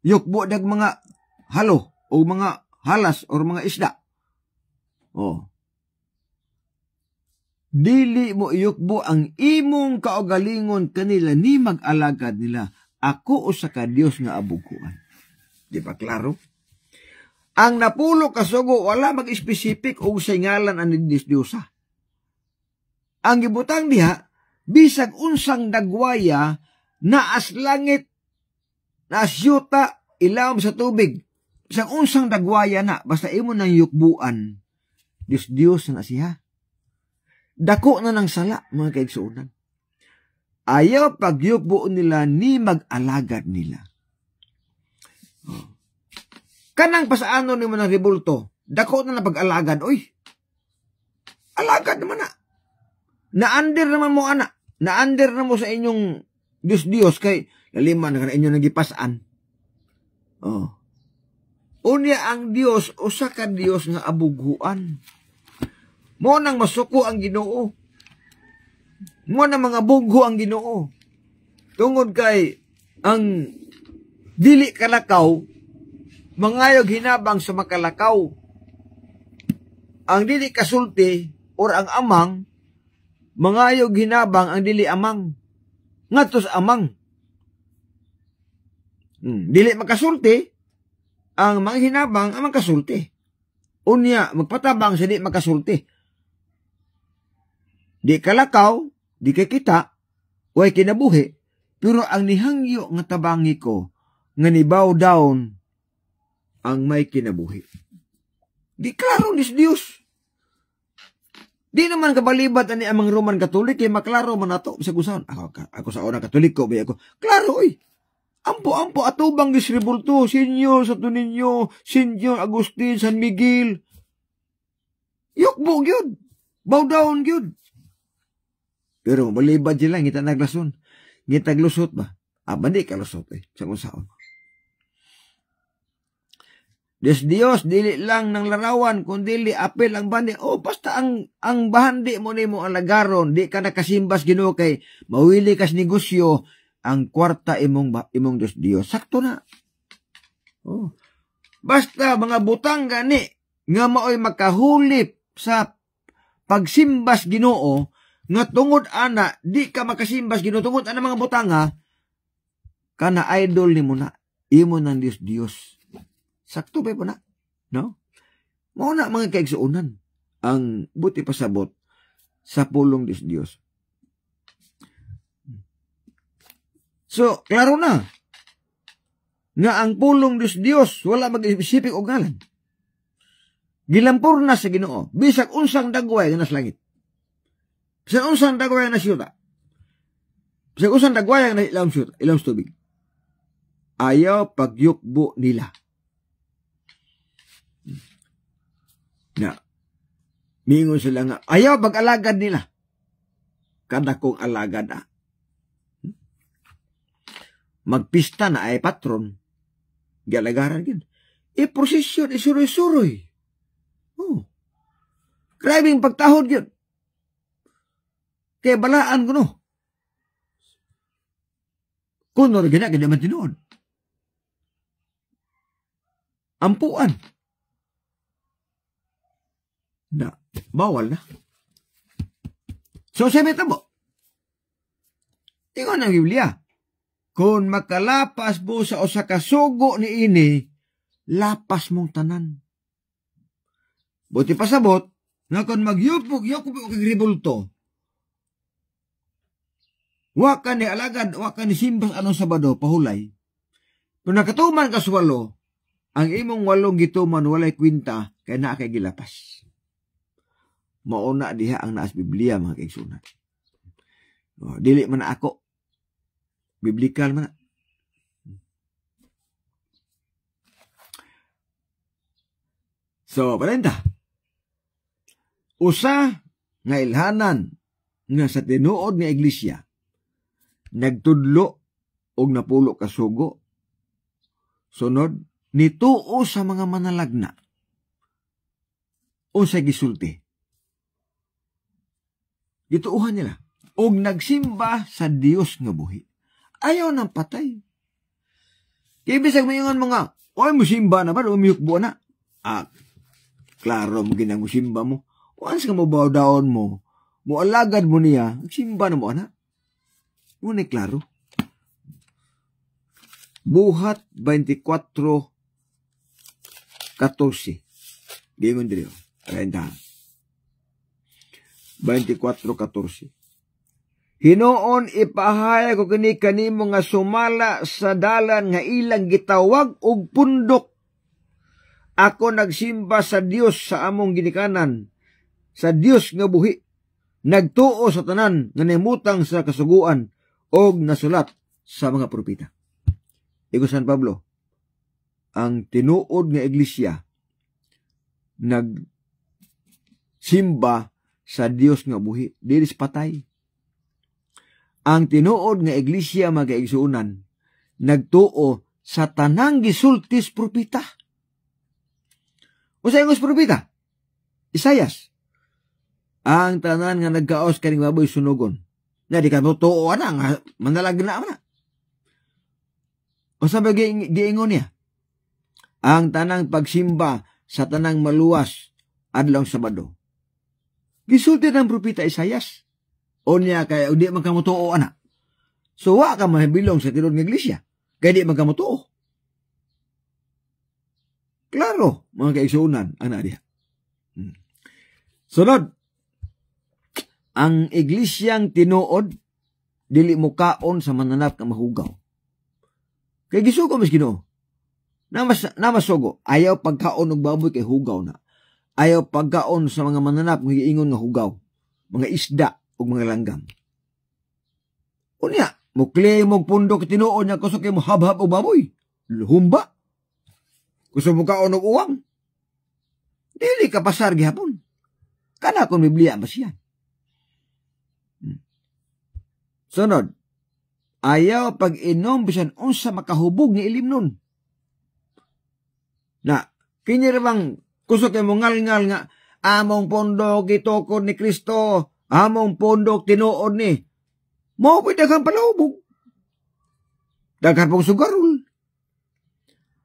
yukbo dag mga halo o mga halas o mga isda. Dili mo yukbo ang imong kaugalingon kanila ni mag-alagad nila. Ako usa ka Dios nga abukuan. Di ba klaro? Ang napulo kasugo wala mag-specific og sa ngalan ani Dios-Diyosa. Ang gibutang diha bisag unsang dagwaya naas langit, naas yuta, ilawom sa tubig. Isang unsang dagwaya na, basta imo nang yukbuan, Diyos na siya. Dako na ng sala, mga kaigsuunan. Ayaw pagyukbo nila ni mag-alagad nila. Kanang pasaano ni mo ng ribulto, dako na pag-alagad, oy. Alagad naman na. Naander naman mo, anak. Naander na mo sa inyong Diyos kay laliman na inyong nagipasaan. Oh. Unya ang Dios, usa ka Dios nga abughuan. Mo nang masuko ang Ginoo. Mo nang mga bugho ang Ginoo. Tungod kay ang dili kalakaw, mangayog hinabang sa makalakaw. Ang dili kasulti or ang amang, mangayog hinabang ang dili amang. Ngatos amang. Dili makasulti, ang mga hinabang ang magkasulti. Unya, magpatabang sa di magkasulti. Di kalakaw, di kay kita, way kinabuhi, pero ang nihangyo nga tabangi ko, nga nibaw down, ang may kinabuhi. Di klaro nis Diyos. Di naman kabalibat ani ang mga Roman Katolik, kay maklaro man ato, sa gusaon. Ako sa una Katoliko, ba ako, klaro oy. Ampo atubang disribulto, Senyor sa Tuninyo, Senyor Agustin, San Miguel. Yukbo gyud. Bow down gyud. Pero malibad sila, ngita naglason. Ngita lusot ba? Bandi ka lusot sa unsaon. Diyos, dili lang ng larawan, kundi apel ang bandi. Basta ang bahandi mo ni mo ang lagaron, di ka nakasimbas Ginoo kay mawili kas negosyo, ang kwarta imong Diyos. Sakto na. Basta mga butang gani nga maoy makahulip sa pagsimbas Ginoo nga tungod ana di ka makasimbas Ginoo tungod ana mga butanga kana idol nimo na imo nang Diyos. Sakto ba po na? No? Mao na mga kaigsuunan ang buti pasabot sa pulong Diyos. So, klaro na nga ang pulong Diyos wala mag-isipik og ngalan. Gilampur na sa Ginoo bisag unsang dagway nga nas langit. Bisag unsang dagway nga nas yuta. Bisag unsang dagway nga nas ilawom sa tubig. Ayaw pagyukbo nila. Na mingon sila nga ayaw pag-alagad nila. Kada kong alagad na. Magpista na ay patron. Galagaran yun. Prosesyon, isuroy-suroy. Grabing pagtahod yun. Kaya balaan ko no. Kuno na gina tinuod. Ampuan. Na, bawal na. So, sabi mo. Tingnan ang Biblia. Kung makalapas mo sa usa ka sugo ni ini, lapas mong tanan. Buti pasabot, nga kung magyupog kag ribulto, wa ka ni alagad, wa ka ni simbas anong Sabado, pahulay. Kung nakatuman ka sa walo, ang imong walong gituman walay kwinta, kaya na kay gilapas. Mauna diha ang naas Biblia, mga kaigsunan. Dili man na ako. Biblikal man. So, palenta. Usa nga ilhanan nga sa tinuod nga iglesia nagtudlo og napulo ka sugo. Sunod, nituo sa mga manalagna. Unsa gisulti? Gituuhan nila. Og nagsimba sa Dios nga buhi. Ayaw ng patay. Kaya bisag mayungan mga, musimba na ba? Umiyukbo na. Klaro mo ginang musimba mo. Once ka mo bawdaon mo, mualagad mo niya, simba na mo, anak. Ngunit klaro. Buhat 24:14. Gingon dito. Rentahan. 24:14. Hinoon ipahaya ko kini kanimo nga sumala sa dalan nga ilang gitawag og pundok. Ako nagsimba sa Dios sa among ginikanan, sa Dios nga buhi, nagtuo sa tanan nga nimutang sa kasuguan og nasulat sa mga propeta. Igo San Pablo, ang tinuod nga iglesia nagsimba sa Dios nga buhi, dili sa patay. Ang tinuod nga iglesia magaigsuunan nagtuo sa tanang gisultis propeta. Usa ingos propeta? Isayas. Ang tanan nga nagkaos kaning baboy sunugon. Na di ka tuo ana nga manalag na ana. Usa ba giingon niya? Ang tanang pagsimba sa tanang maluwas adlaw Sabado. Gisulti ng propeta Isayas. O niya kaya di man ka motuo ana. So wa ka mahibilong sa tinud nga iglesia. Kaya di man ka motuo. Klaro, mga kaigsuunan, ang naadiya. Sunod, ang iglesyang tinuod, dili mo kaon sa mananap na mahugaw. Kaya gisugo mas Ginoo. Namasugo, ayaw pagkaon og baboy kay hugaw na. Ayaw pagkaon sa mga mananap nga giingon nga hugaw, mga isda ug mga langgam. Unya, mukli mo pundok tinuod niya kusog kay mo habhab og baboy. Humba. Gusto mo kaon og uwang. Dili ka pasar gihapon. Kana kon Biblia ba siya? Sunod, ayaw pag-inom bisan unsa makahubog ni ilim nun. Na, kinirabang kusog kay mo ngal-ngal nga among pondok gitukod ni Kristo, among pondok tinuod ni. Mao pud daghang palahubog. Daghan pong sugarol.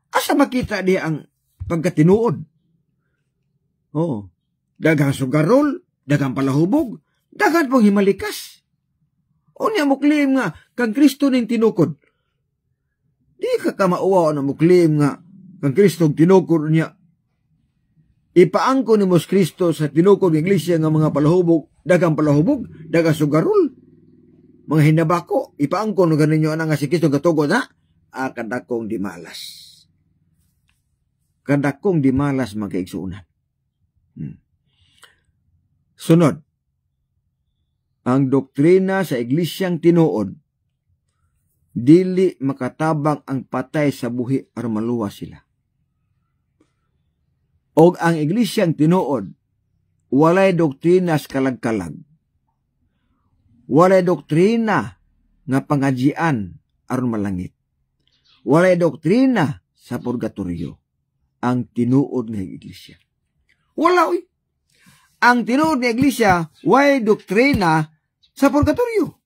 Asa makita diya ang pagkatinuod? Oh, daghang sugarol, daghang palahubog, daghan pong himalikas. Unya mo claim nga kang Kristo ning tinukod. Di ka kamauwa na mo claim nga kang Kristo tinukod niya. Ipaangko ni Mos Kristo sa tinukod ng iglesia nga mga palahubog, daghang palahubog, daghang sugarol, mga hinabako. Ipaangko no ganinyo ana nga si Kristo gatugod na kadakong di malas. Kadakong di malas magkaigsuunan. Sunod, ang doktrina sa iglesyang tinuod, dili makatabang ang patay sa buhi aron maluwas sila. Og ang iglesyang tinuod, walay doktrina sa kalag-kalag. Walay doktrina nga pangadyian aron malangit. Walay doktrina sa purgatorio. Ang tinuod nga iglesia. Wala oy. Ang tinuod nga iglesia way doktrina sa purgatorio.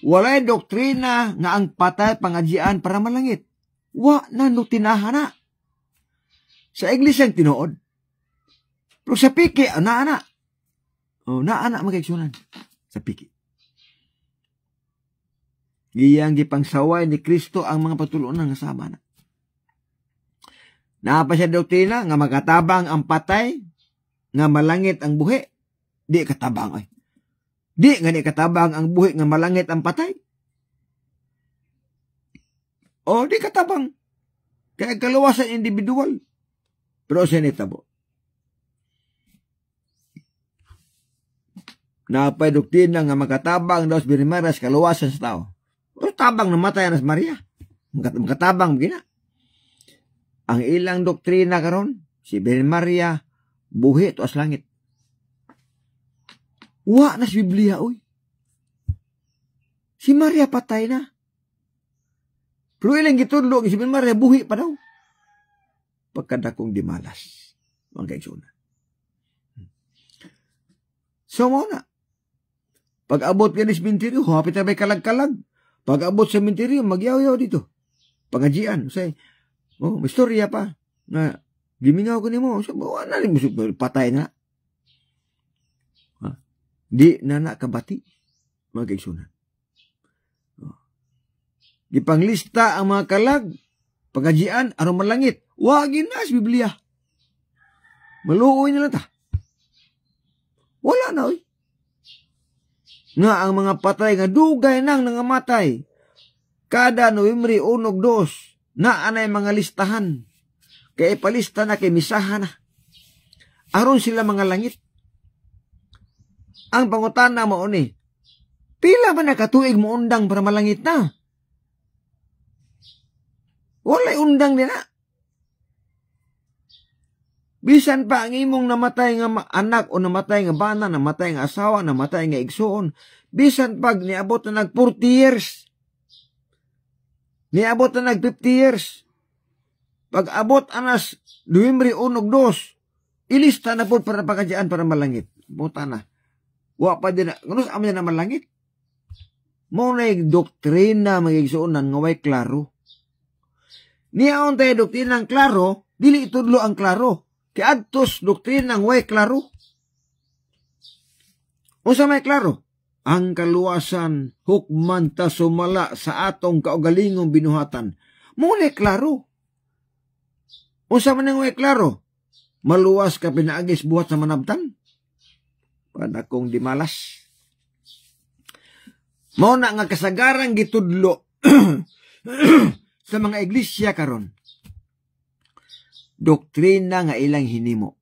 Walay doktrina nga ang patay pangadyian para malangit. Wa na no tinahana. Sa iglesyang tinuod. Pero sa piki, naana. O, naana magkaigsunan. Sa piki. Giyang gipangsaway ni Kristo ang mga patulunan nga sama na. Naapa siya doktrina nga makatabang ang patay, nga malangit ang buhi. Di katabang ay. Di nga di katabang ang buhi nga malangit ang patay. O di katabang. Kaya kaluwasan individual. Pero siya nitabo. Naapay doktrina nga makatabang daw sa binimaras kaluwasan sa tao. O tabang na matay na sa Maria. Makatabang gina. Ang ilang doktrina karon si Birhen Maria buhi to as langit. Wa na sa Biblia oy. Si Maria patay na. Pero ilang gitudlo si Birhen Maria buhi pa daw. Pagkadakong di malas. Mga kaigsunan. So mo na. Pag-abot ka ni sementeryo, hapit na may kalag-kalag. Pag-abot sa sementeryo, magyaw-yaw dito. Pangadyian. Say, oh, may storya pa. Na, gimingaw ko ni mo. So, na rin mo patay na. Ha? Di na nakabati. Mga kaigsunan. Oh. Gipanglista ang mga kalag. Pangadyian, aron malangit. Wagin na sa Biblia. Maluoy na lang ta. Wala na, oy. nga ang mga patay nga dugay nang nangamatay kada Nobyembre 1 ug 2 na anay mga listahan kay ipalista na kay misahan na aron sila mga langit. Ang pangutana mo ni, pila ba na katuig mo undang para malangit na? Walay undang din na. Bisan pa ang imong namatay nga anak o namatay nga bana, namatay nga asawa, namatay nga igsoon, bisan pag niabot na nag 40 years, niabot na nag 50 years, pag abot anas Nobyembre 1 ug 2, ilista na po para pagkadyaan para malangit. Buta na. Wa pa din na, ganun sa amin na malangit. Muna yung doktrina magigsuunan nga way klaro. Niyaon tayo doktrina ang klaro, dili itudlo ang klaro. Kaya adtos doktrina ang way klaro. O sa may klaro? Ang kaluwasan, hukman ta sumala sa atong kaugalingong binuhatan. Muna klaro. O sa man ang way klaro? Maluwas ka pinaagis buhat sa manabtan? Pada kong di malas. Mao na nga kasagarang gitudlo sa mga iglesia karon. Doktrina nga ilang hinimo.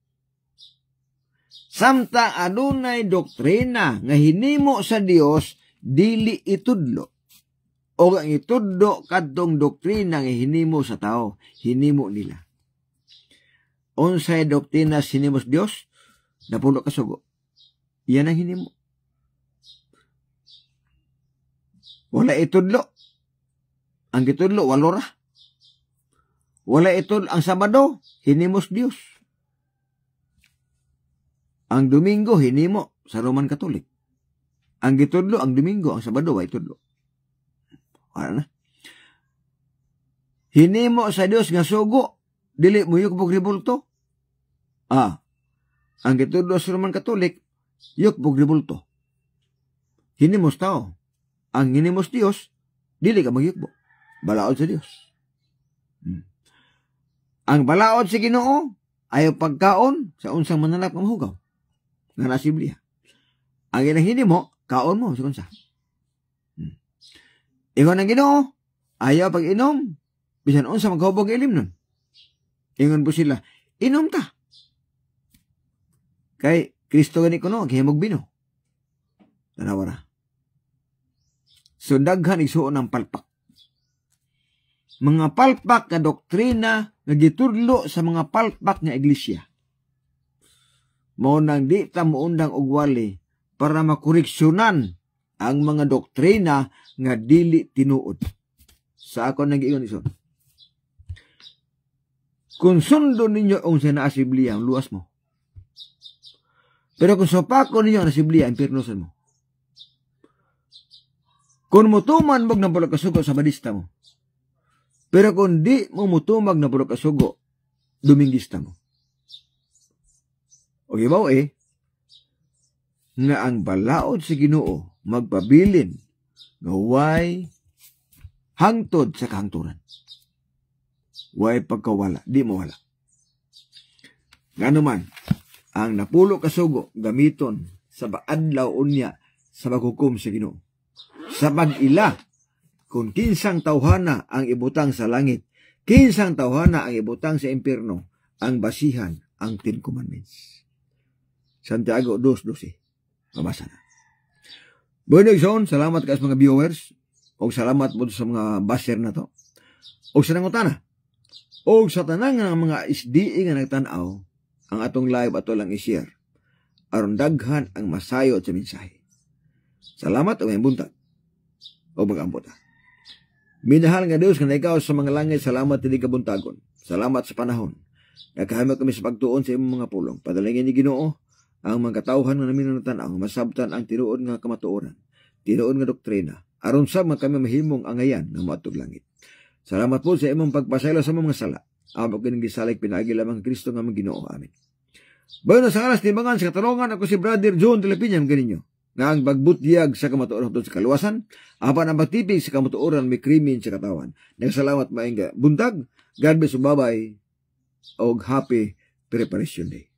Samtang adunay doktrina nga hinimo sa Dios dili itudlo. O ang itudlo kadtong doktrina nga hinimo sa tao, hinimo nila. Unsay doktrina hinimo sa Dios? Napulo ka sugo. Yan ang hinimo. Wala itudlo. Ang gitudlo, walora. Wala itudlo. Ang Sabado, hinimos Dios. Ang Domingo, hinimo sa Roman Catholic. Ang gitudlo, ang Domingo, ang Sabado, wa itudlo. Wala na. Hinimo sa Dios nga sugo, dili mo yukbog ribulto. Ang gitudlo sa Roman Catholic, yukbog ribulto. Hinimos tao. Ang hinimos Dios, dili ka magyukbo. Balaod sa Dios. Ang balaod sa Ginoo ayaw pagkaon sa unsang mananap ng hugaw. Nga na Biblia. Ang ilang hinimo, kaon mo sa unsa. Ingon ang Ginoo, ayaw pag-inom, bisan unsa maghubog ilim nun. Ingon po sila, inom ta. Kay Kristo gani kuno, gihimog bino. Tanawa na. So, daghan igsuon ang palpak. Mga palpak na doktrina nga gitudlo sa mga palpak nga iglesia. Mao nang di ta moundang og wali para makoreksyonan ang mga doktrina nga dili tinuod. Sa ako nag-iyon ison. Kung sundo ninyo ang sa Biblia, luwas mo. Pero kung sopako ninyo ang Biblia, impirnosan mo. Kung mutuman mo ng bulok kasugo sa badista mo. Pero kung di mo mutumag na bulok kasugo, Dominguista mo. O ibaw nga ang balaod sa Ginoo magpabilin nga way hangtod sa kahangturan. Way pagkawala, di mo wala. Nga naman, ang napulo kasugo gamiton sa baadlaw unya sa paghukom sa Ginoo. Sa pag-ila, kung kinsang tawhana ang ibutang sa langit, kinsang tawhana ang ibutang sa impyerno, ang basihan ang 10 Commandments. Santiago 2:12. Mabasa na. Bueno, Igsoon, salamat ka sa mga viewers, o salamat po sa mga baser na to. O sa nangutana, o sa tanang ng mga SDE nga nagtanaw, ang atong live ato lang i-share, aron daghan ang masayo sa mensahe. Salamat o may buntag. O mag-ambot ha. Minahal nga Diyos nga ikaw sa mga langit, salamat hindi kabuntagon. Salamat sa panahon. Nagkahamag kami sa pagtuon sa imong mga pulong. Padalangin ni Ginoo ang mga katawhan nga namin natanaw, masabtan ang tinuod nga kamatuoran, tinuod nga doktrina, aron sa mga kami mahimong angayan nga maatog langit. Salamat po sa imong pagpasaylo sa mga sala. Amo kining gisalig pinaagi lamang Kristo nga mga Ginoo. Amen. Bayon sa alas timbangan sa katarungan, ako si Brother John Telepinyam ganinyo. Nga ang bagbutyag sa kamatuoran sa kaluwasan, apan ang pagtipig sa kamatuoran may krimen sa katawan. Nagsalamat maing buntag, God bless, bye-bye, og happy preparation day.